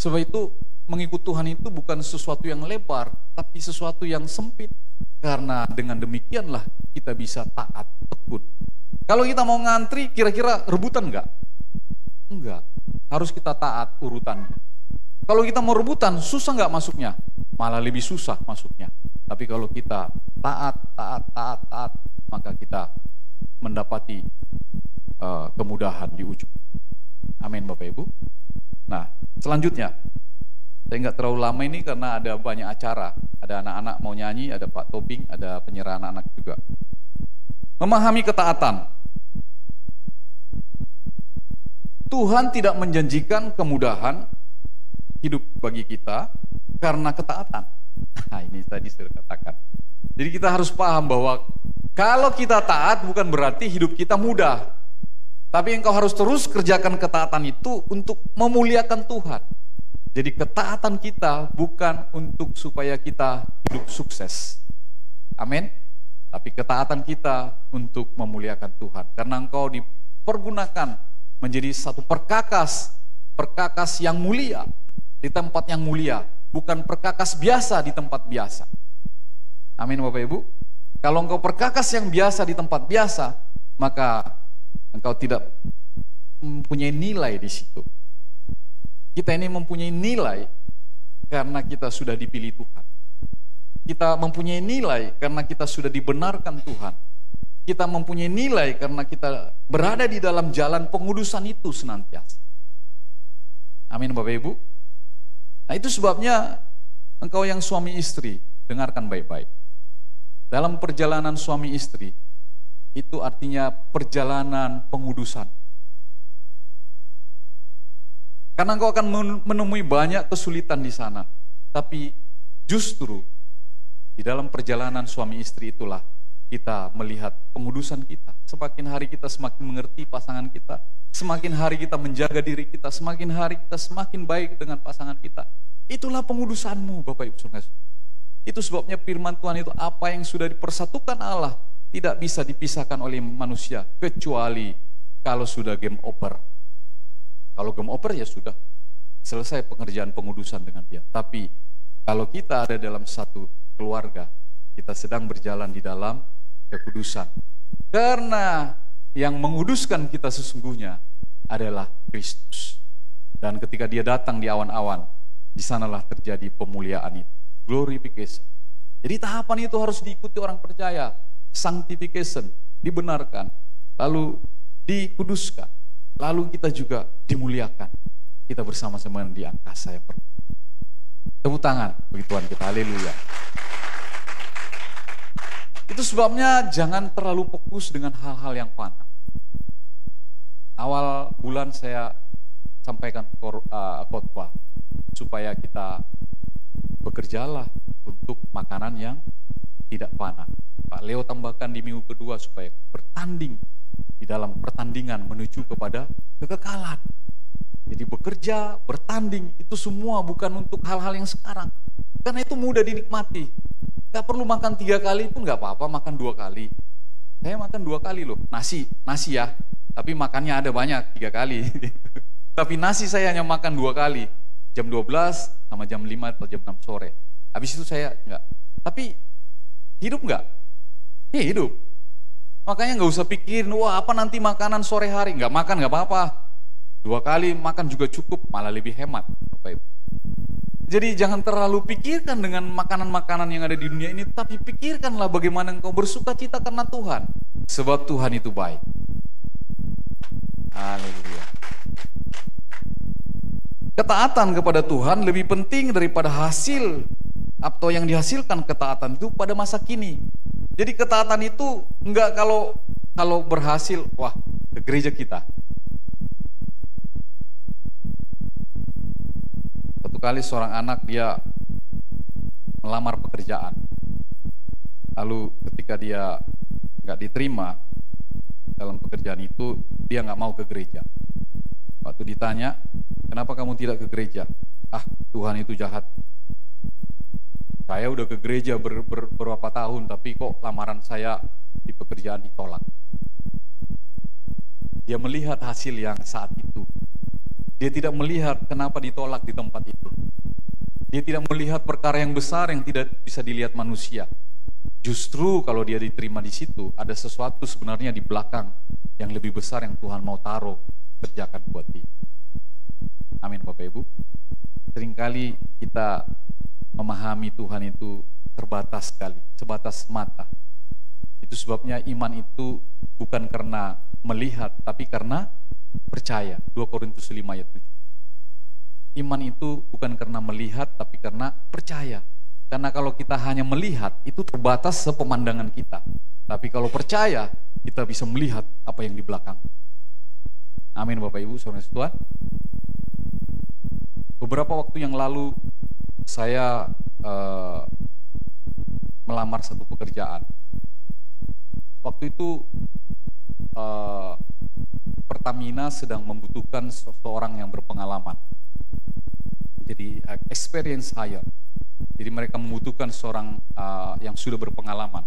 Sebab itu mengikut Tuhan itu bukan sesuatu yang lebar, tapi sesuatu yang sempit. Karena dengan demikianlah kita bisa taat, tekun. Kalau kita mau ngantri, kira-kira rebutan enggak? Enggak. Harus kita taat urutannya. Kalau kita mau rebutan, susah enggak masuknya? Malah lebih susah masuknya. Tapi kalau kita taat, maka kita mendapati kemudahan di ujung. Amin Bapak Ibu. Nah, selanjutnya, saya nggak terlalu lama ini karena ada banyak acara. Ada anak-anak mau nyanyi, ada Pak Toping, ada penyerahan anak juga. Memahami ketaatan. Tuhan tidak menjanjikan kemudahan hidup bagi kita karena ketaatan. Nah, ini tadi sudah katakan. Jadi kita harus paham bahwa kalau kita taat bukan berarti hidup kita mudah. Tapi engkau harus terus kerjakan ketaatan itu untuk memuliakan Tuhan. Jadi ketaatan kita bukan untuk supaya kita hidup sukses. Amin. Tapi ketaatan kita untuk memuliakan Tuhan. Karena engkau dipergunakan menjadi satu perkakas yang mulia di tempat yang mulia. Bukan perkakas biasa di tempat biasa. Amin Bapak Ibu. Kalau engkau perkakas yang biasa di tempat biasa, maka engkau tidak mempunyai nilai di situ. Kita ini mempunyai nilai karena kita sudah dipilih Tuhan. Kita mempunyai nilai karena kita sudah dibenarkan Tuhan. Kita mempunyai nilai karena kita berada di dalam jalan pengudusan itu senantiasa. Amin Bapak Ibu. Nah itu sebabnya engkau yang suami istri, dengarkan baik-baik. Dalam perjalanan suami istri, itu artinya perjalanan pengudusan. Karena engkau akan menemui banyak kesulitan di sana. Tapi justru di dalam perjalanan suami istri itulah kita melihat pengudusan kita. Semakin hari kita semakin mengerti pasangan kita. Semakin hari kita menjaga diri kita. Semakin hari kita semakin baik dengan pasangan kita. Itulah pengudusanmu Bapak Ibu Saudara. Itu sebabnya firman Tuhan itu apa yang sudah dipersatukan Allah tidak bisa dipisahkan oleh manusia kecuali kalau sudah game over. Kalau game over ya sudah selesai pengerjaan pengudusan dengan dia. Tapi kalau kita ada dalam satu keluarga, kita sedang berjalan di dalam kekudusan. Karena yang menguduskan kita sesungguhnya adalah Kristus. Dan ketika dia datang di awan-awan, di sanalah terjadi pemuliaan itu. Glorification. Jadi tahapan itu harus diikuti orang percaya. Sanctification, dibenarkan, lalu dikuduskan, lalu kita juga dimuliakan. Kita bersama-sama di angkasa yang penuh. Tepuk tangan bagi Tuhan kita, haleluya. Itu sebabnya jangan terlalu fokus dengan hal-hal yang fana. Awal bulan saya sampaikan khotbah supaya kita bekerjalah untuk makanan yang tidak fana. Pak Leo tambahkan di minggu kedua supaya bertanding di dalam pertandingan menuju kepada kekekalan. Jadi bekerja, bertanding, itu semua bukan untuk hal-hal yang sekarang. Karena itu mudah dinikmati. Gak perlu makan 3 kali pun gak apa-apa, makan 2 kali. Saya makan 2 kali loh, nasi ya. Tapi makannya ada banyak, 3 kali. Tapi nasi saya hanya makan 2 kali. Jam 12 sama jam 5 atau jam 6 sore. Habis itu saya enggak. Tapi hidup enggak? Ya hidup. Makanya gak usah pikirin, wah apa nanti makanan sore hari. Enggak makan gak apa-apa. 2 kali makan juga cukup, malah lebih hemat. Bapak Ibu. Jadi jangan terlalu pikirkan dengan makanan-makanan yang ada di dunia ini, tapi pikirkanlah bagaimana engkau bersuka cita karena Tuhan. Sebab Tuhan itu baik. Haleluya. Ketaatan kepada Tuhan lebih penting daripada hasil atau yang dihasilkan ketaatan itu pada masa kini. Jadi ketaatan itu enggak kalau berhasil, wah ke gereja kita. Satu kali seorang anak dia melamar pekerjaan. Lalu ketika dia nggak diterima dalam pekerjaan itu, dia nggak mau ke gereja. Waktu ditanya, kenapa kamu tidak ke gereja? Ah, Tuhan itu jahat. Saya udah ke gereja beberapa tahun, tapi kok lamaran saya di pekerjaan ditolak. Dia melihat hasil yang saat itu. Dia tidak melihat kenapa ditolak di tempat itu. Dia tidak melihat perkara yang besar yang tidak bisa dilihat manusia. Justru kalau dia diterima di situ, ada sesuatu sebenarnya di belakang yang lebih besar yang Tuhan mau taruh, kerjakan buat dia. Amin Bapak Ibu. Seringkali kita memahami Tuhan itu terbatas sekali, sebatas mata. Itu sebabnya iman itu bukan karena melihat, tapi karena percaya. 2 Korintus 5 ayat 7. Iman itu bukan karena melihat, tapi karena percaya. Karena kalau kita hanya melihat, itu terbatas sepemandangan kita. Tapi kalau percaya, kita bisa melihat apa yang di belakang. Amin Bapak Ibu, saudara Tuhan. Beberapa waktu yang lalu, saya melamar satu pekerjaan. Waktu itu Pertamina sedang membutuhkan seseorang yang berpengalaman. Jadi experience hire. Jadi mereka membutuhkan seorang yang sudah berpengalaman.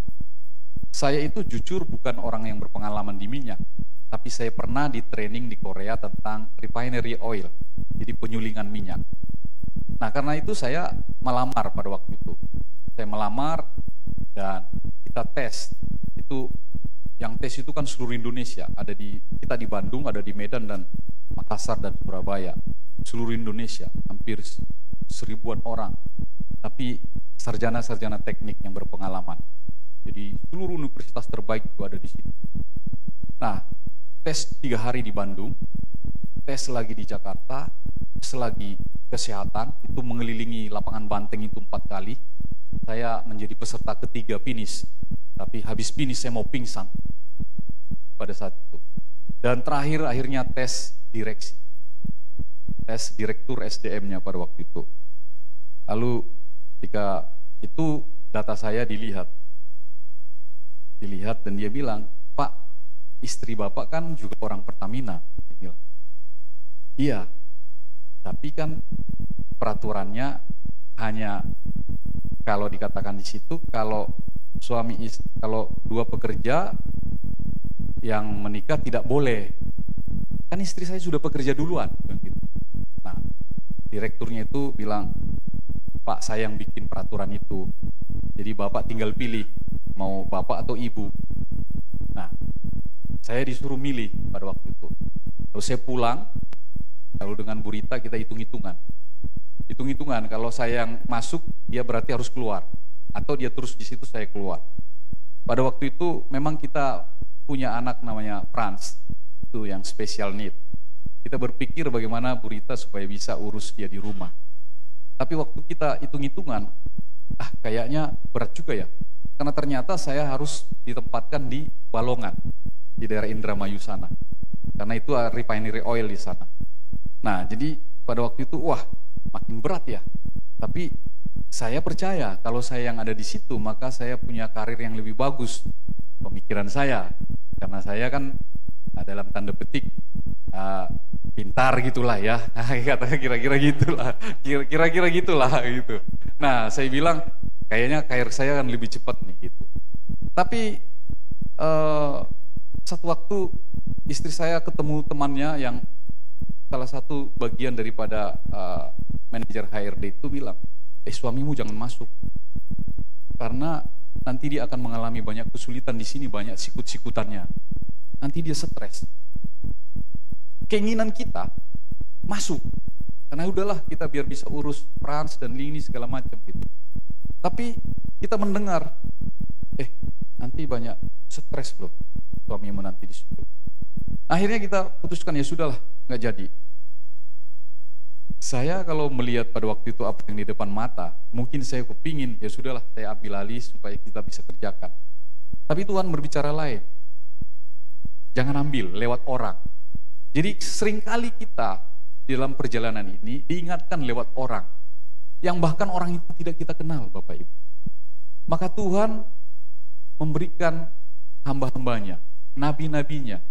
Saya itu jujur bukan orang yang berpengalaman di minyak, tapi saya pernah di training di Korea tentang refinery oil, jadi penyulingan minyak. Nah karena itu saya melamar pada waktu itu. Saya melamar dan kita tes. Itu yang tes itu kan seluruh Indonesia. Kita di Bandung, ada di Medan dan Makassar dan Surabaya. Seluruh Indonesia, hampir 1000-an orang. Tapi sarjana-sarjana teknik yang berpengalaman. Jadi seluruh universitas terbaik itu ada di situ. Nah, tes 3 hari di Bandung, tes lagi di Jakarta, tes lagi kesehatan, itu mengelilingi lapangan banteng itu 4 kali. Saya menjadi peserta ketiga finish. Tapi habis finish saya mau pingsan pada saat itu. Dan terakhir akhirnya tes direksi. Tes direktur SDM-nya pada waktu itu. Lalu ketika itu data saya dilihat dan dia bilang, Pak, istri Bapak kan juga orang Pertamina. Dia bilang, iya, tapi kan peraturannya hanya kalau dikatakan di situ, kalau kalau 2 pekerja yang menikah tidak boleh. Kan istri saya sudah bekerja duluan. Nah, direkturnya itu bilang, Pak, saya yang bikin peraturan itu. Jadi Bapak tinggal pilih, mau Bapak atau Ibu. Nah, saya disuruh milih pada waktu itu. Lalu saya pulang, lalu dengan Bu Rita kita hitung-hitungan. Hitung-hitungan, kalau saya yang masuk, dia berarti harus keluar. Atau dia terus di situ, saya keluar. Pada waktu itu memang kita punya anak namanya Frans, itu yang special need. Kita berpikir bagaimana Bu Rita supaya bisa urus dia di rumah. Tapi waktu kita hitung-hitungan, kayaknya berat juga ya. Karena ternyata saya harus ditempatkan di Balongan, di daerah Indramayu sana. Karena itu refinery oil di sana. Nah, jadi pada waktu itu, wah, makin berat ya. Tapi saya percaya kalau saya yang ada di situ, maka saya punya karir yang lebih bagus. Pemikiran saya, karena saya kan dalam tanda petik pintar gitulah ya, kira-kira gitulah gitu. Nah, saya bilang kayaknya karir saya akan lebih cepat nih gitu. Tapi satu waktu istri saya ketemu temannya yang salah satu bagian daripada manajer HRD itu bilang, suamimu jangan masuk karena nanti dia akan mengalami banyak kesulitan di sini, banyak sikut-sikutannya. Nanti dia stres. Keinginan kita masuk, karena udahlah kita biar bisa urus Frans dan Lini segala macam gitu. Tapi kita mendengar, nanti banyak stres loh suamimu nanti di situ. Akhirnya kita putuskan, ya sudahlah, nggak jadi. Saya kalau melihat pada waktu itu apa yang di depan mata, mungkin saya kepingin, ya sudahlah, saya ambil alih supaya kita bisa kerjakan. Tapi Tuhan berbicara lain. Jangan ambil lewat orang. Jadi seringkali kita di dalam perjalanan ini diingatkan lewat orang, yang bahkan orang itu tidak kita kenal, Bapak Ibu. Maka Tuhan memberikan hamba-hambanya, nabi-nabinya,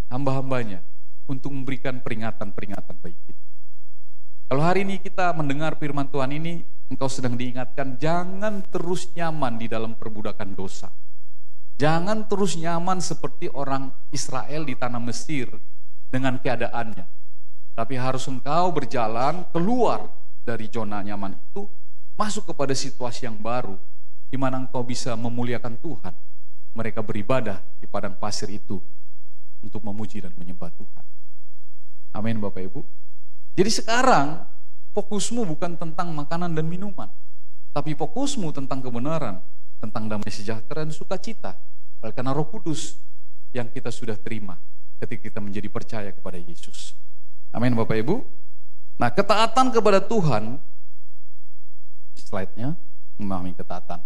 hamba-hambanya untuk memberikan peringatan-peringatan bagi kita. Kalau hari ini kita mendengar firman Tuhan ini, engkau sedang diingatkan, jangan terus nyaman di dalam perbudakan dosa. Jangan terus nyaman seperti orang Israel di tanah Mesir dengan keadaannya. Tapi harus engkau berjalan keluar dari zona nyaman itu, masuk kepada situasi yang baru, di mana engkau bisa memuliakan Tuhan. Mereka beribadah di padang pasir itu untuk memuji dan menyembah Tuhan. Amin, Bapak Ibu. Jadi sekarang fokusmu bukan tentang makanan dan minuman, tapi fokusmu tentang kebenaran, tentang damai sejahtera dan sukacita, oleh karena Roh Kudus yang kita sudah terima ketika kita menjadi percaya kepada Yesus. Amin, Bapak Ibu. Nah, ketaatan kepada Tuhan, slide-nya memahami ketaatan.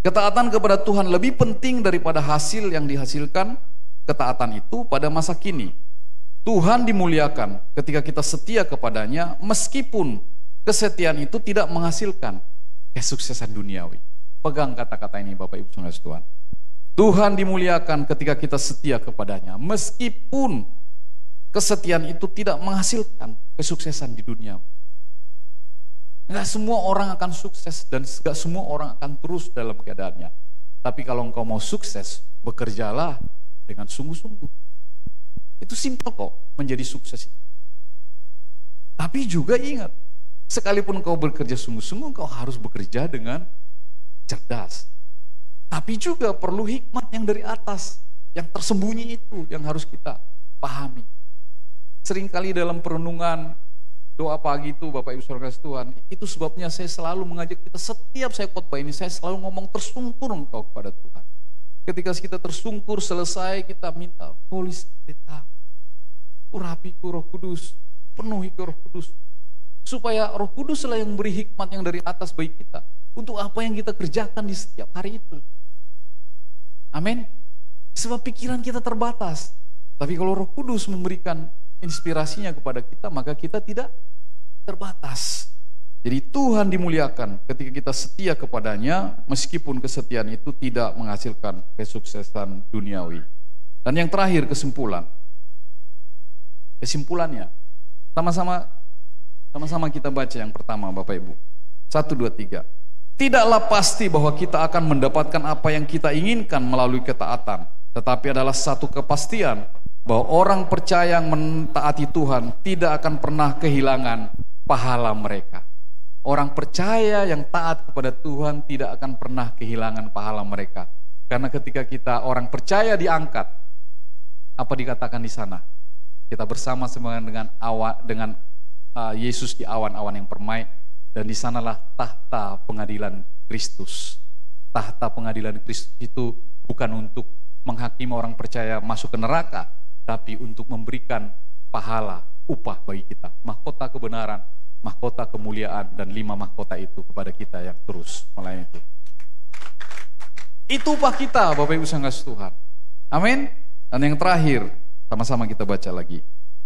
Ketaatan kepada Tuhan lebih penting daripada hasil yang dihasilkan ketaatan itu pada masa kini. Tuhan dimuliakan ketika kita setia kepadanya, meskipun kesetiaan itu tidak menghasilkan kesuksesan duniawi. Pegang kata-kata ini, Bapak Ibu saudara Tuhan. Tuhan dimuliakan ketika kita setia kepadanya, meskipun kesetiaan itu tidak menghasilkan kesuksesan di dunia. Enggak semua orang akan sukses dan enggak semua orang akan terus dalam keadaannya. Tapi kalau engkau mau sukses, bekerjalah dengan sungguh-sungguh. Itu simpel kok, menjadi sukses. Tapi juga ingat, sekalipun engkau bekerja sungguh-sungguh, engkau harus bekerja dengan cerdas. Tapi juga perlu hikmat yang dari atas, yang tersembunyi itu, yang harus kita pahami. Seringkali dalam perenungan doa pagi itu, Bapak Ibu Saudara Tuhan, itu sebabnya saya selalu mengajak kita, setiap saya khotbah ini, saya selalu ngomong tersungkur engkau kepada Tuhan. Ketika kita tersungkur, selesai, kita minta, Holy Spirit, urapiku Roh Kudus, penuhi Roh Kudus, supaya Roh Kudus lah yang memberi hikmat yang dari atas bagi kita, untuk apa yang kita kerjakan di setiap hari itu. Amin. Sebab pikiran kita terbatas, tapi kalau Roh Kudus memberikan inspirasinya kepada kita, maka kita tidak terbatas. Jadi Tuhan dimuliakan ketika kita setia kepadanya, meskipun kesetiaan itu tidak menghasilkan kesuksesan duniawi. Dan yang terakhir, kesimpulannya, sama-sama kita baca yang pertama, Bapak Ibu. 1, 2, 3. Tidaklah pasti bahwa kita akan mendapatkan apa yang kita inginkan melalui ketaatan, tetapi adalah satu kepastian bahwa orang percaya yang mentaati Tuhan tidak akan pernah kehilangan pahala mereka. Orang percaya yang taat kepada Tuhan tidak akan pernah kehilangan pahala mereka. Karena ketika kita orang percaya diangkat, apa dikatakan di sana? Kita bersama-sama dengan Yesus di awan-awan yang permai, dan di sanalah tahta pengadilan Kristus. Tahta pengadilan Kristus itu bukan untuk menghakimi orang percaya masuk ke neraka, tapi untuk memberikan pahala, upah bagi kita, mahkota kebenaran, mahkota kemuliaan, dan 5 mahkota itu kepada kita yang terus melayani itu. Itu upah kita, Bapak Ibu saudara Tuhan. Amin. Dan yang terakhir, sama-sama kita baca lagi.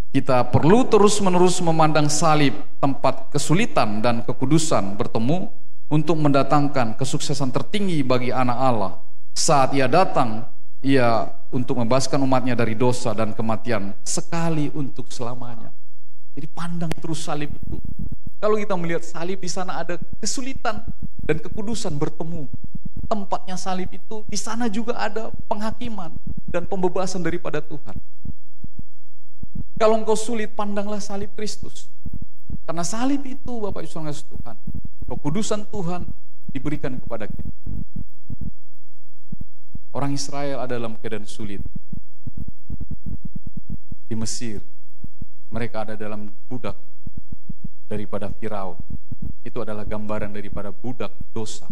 Kita perlu terus-menerus memandang salib, tempat kesulitan dan kekudusan bertemu untuk mendatangkan kesuksesan tertinggi bagi anak Allah. Saat ia datang, ia untuk membebaskan umatnya dari dosa dan kematian sekali untuk selamanya. Jadi pandang terus salib itu. Kalau kita melihat salib, di sana ada kesulitan dan kekudusan bertemu. Tempatnya salib itu, di sana juga ada penghakiman dan pembebasan daripada Tuhan. Kalau engkau sulit, pandanglah salib Kristus. Karena salib itu, Bapak Ibu Saudara Tuhan, kekudusan Tuhan diberikan kepada kita. Orang Israel ada dalam keadaan sulit. Di Mesir, mereka ada dalam budak daripada Firaun. Itu adalah gambaran daripada budak dosa.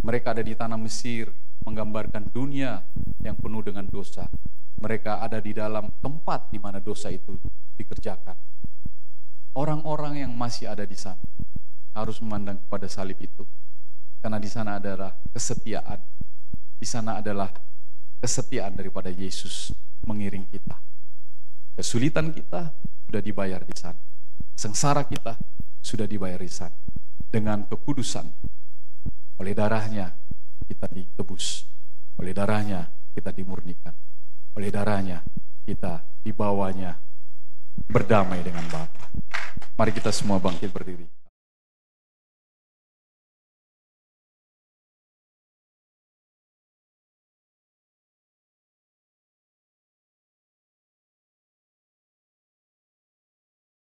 Mereka ada di tanah Mesir, menggambarkan dunia yang penuh dengan dosa. Mereka ada di dalam tempat di mana dosa itu dikerjakan. Orang-orang yang masih ada di sana harus memandang kepada salib itu. Karena di sana adalah kesetiaan. Di sana adalah kesetiaan daripada Yesus mengiring kita. Kesulitan kita sudah dibayar di sana. Sengsara kita sudah dibayar di sana. Dengan kekudusan. Oleh darahnya kita ditebus. Oleh darahnya kita dimurnikan. Oleh darahnya kita dibawanya berdamai dengan Bapa. Mari kita semua bangkit berdiri.